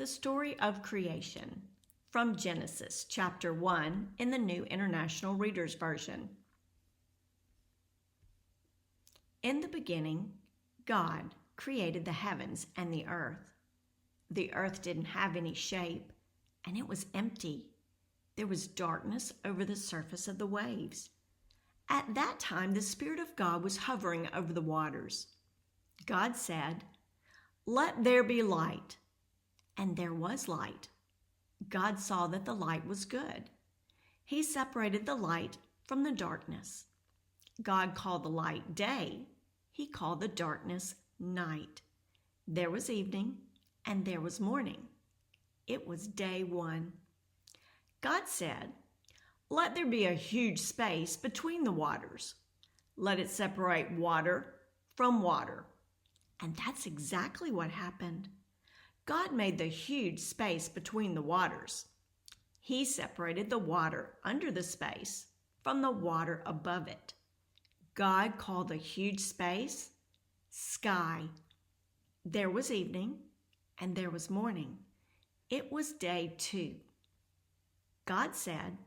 The story of creation from Genesis chapter 1 in the New International Reader's Version. In the beginning, God created the heavens and the earth. The earth didn't have any shape, and it was empty. There was darkness over the surface of the waves. At that time, the Spirit of God was hovering over the waters. God said, "Let there be light." And there was light. God saw that the light was good. He separated the light from the darkness. God called the light day. He called the darkness night. There was evening and there was morning. It was day one. God said, "Let there be a huge space between the waters. Let it separate water from water." And that's exactly what happened. God made the huge space between the waters. He separated the water under the space from the water above it. God called the huge space sky. There was evening and there was morning. It was day two. God said,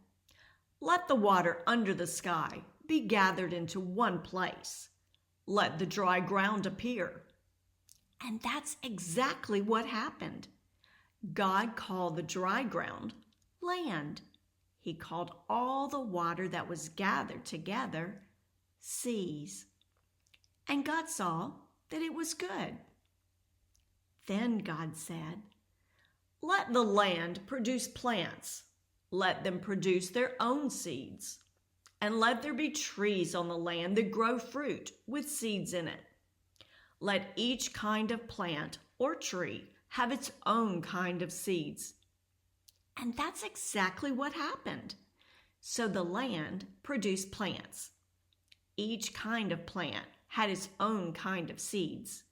"Let the water under the sky be gathered into one place. Let the dry ground appear." And that's exactly what happened. God called the dry ground land. He called all the water that was gathered together seas. And God saw that it was good. Then God said, "Let the land produce plants. Let them produce their own seeds. And let there be trees on the land that grow fruit with seeds in it. Let each kind of plant or tree have its own kind of seeds." And that's exactly what happened. So the land produced plants. Each kind of plant had its own kind of seeds.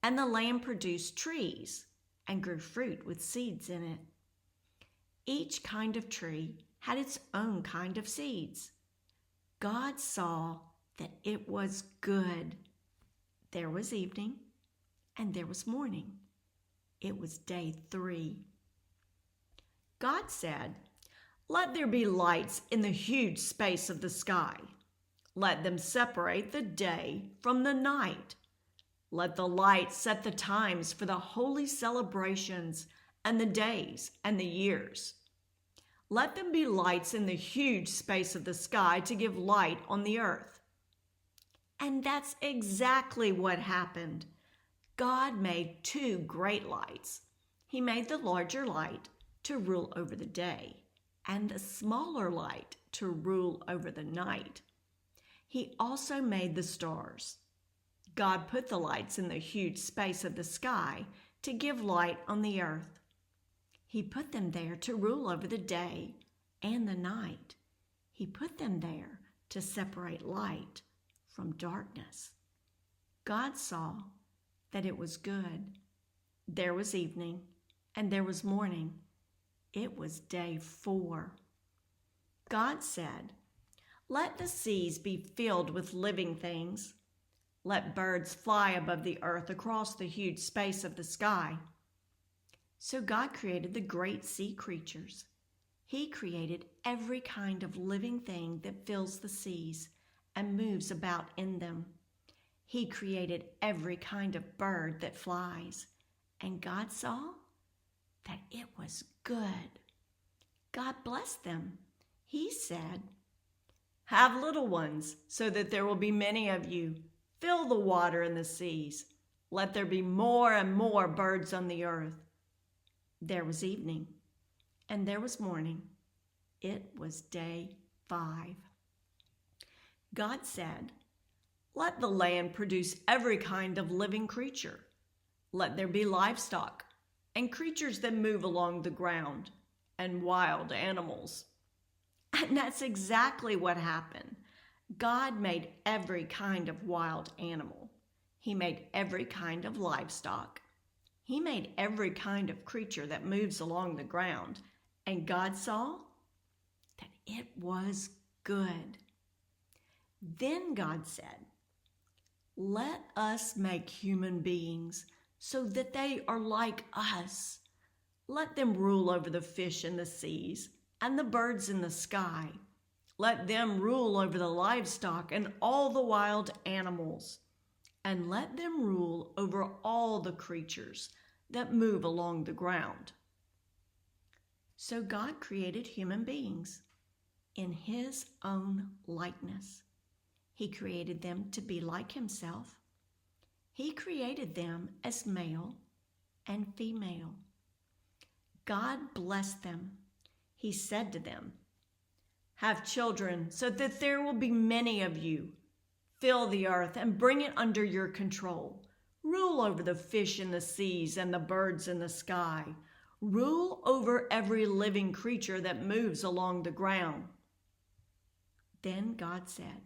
And the land produced trees and grew fruit with seeds in it. Each kind of tree had its own kind of seeds. God saw that it was good. There was evening and there was morning. It was day three. God said, "Let there be lights in the huge space of the sky. Let them separate the day from the night. Let the lights set the times for the holy celebrations and the days and the years. Let them be lights in the huge space of the sky to give light on the earth." And that's exactly what happened. God made two great lights. He made the larger light to rule over the day and the smaller light to rule over the night. He also made the stars. God put the lights in the huge space of the sky to give light on the earth. He put them there to rule over the day and the night. He put them there to separate light from darkness. God saw that it was good. There was evening and there was morning. It was day four. God said, "Let the seas be filled with living things. Let birds fly above the earth across the huge space of the sky." So God created the great sea creatures. He created every kind of living thing that fills the seas and moves about in them. He created every kind of bird that flies, and God saw that it was good. God blessed them. He said, "Have little ones so that there will be many of you. Fill the water in the seas. Let there be more and more birds on the earth." There was evening and there was morning. It was day five. God said, "Let the land produce every kind of living creature. Let there be livestock and creatures that move along the ground and wild animals." And that's exactly what happened. God made every kind of wild animal. He made every kind of livestock. He made every kind of creature that moves along the ground. And God saw that it was good. Then God said, "Let us make human beings so that they are like us. Let them rule over the fish in the seas and the birds in the sky. Let them rule over the livestock and all the wild animals. And let them rule over all the creatures that move along the ground. So God created human beings in His own likeness. He created them to be like Himself. He created them as male and female. God blessed them. He said to them, "Have children so that there will be many of you. Fill the earth and bring it under your control. Rule over the fish in the seas and the birds in the sky. Rule over every living creature that moves along the ground." Then God said,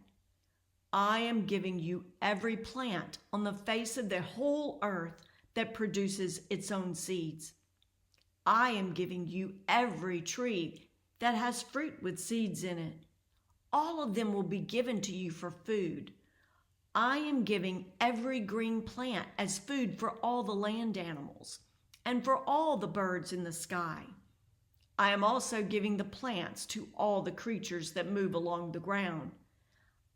"I am giving you every plant on the face of the whole earth that produces its own seeds. I am giving you every tree that has fruit with seeds in it. All of them will be given to you for food. I am giving every green plant as food for all the land animals and for all the birds in the sky. I am also giving the plants to all the creatures that move along the ground.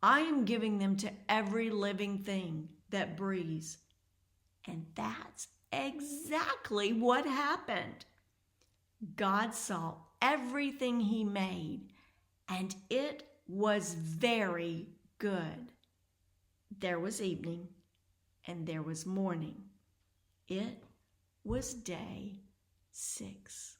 I am giving them to every living thing that breathes." And that's exactly what happened. God saw everything He made, and it was very good. There was evening, and there was morning. It was day 6.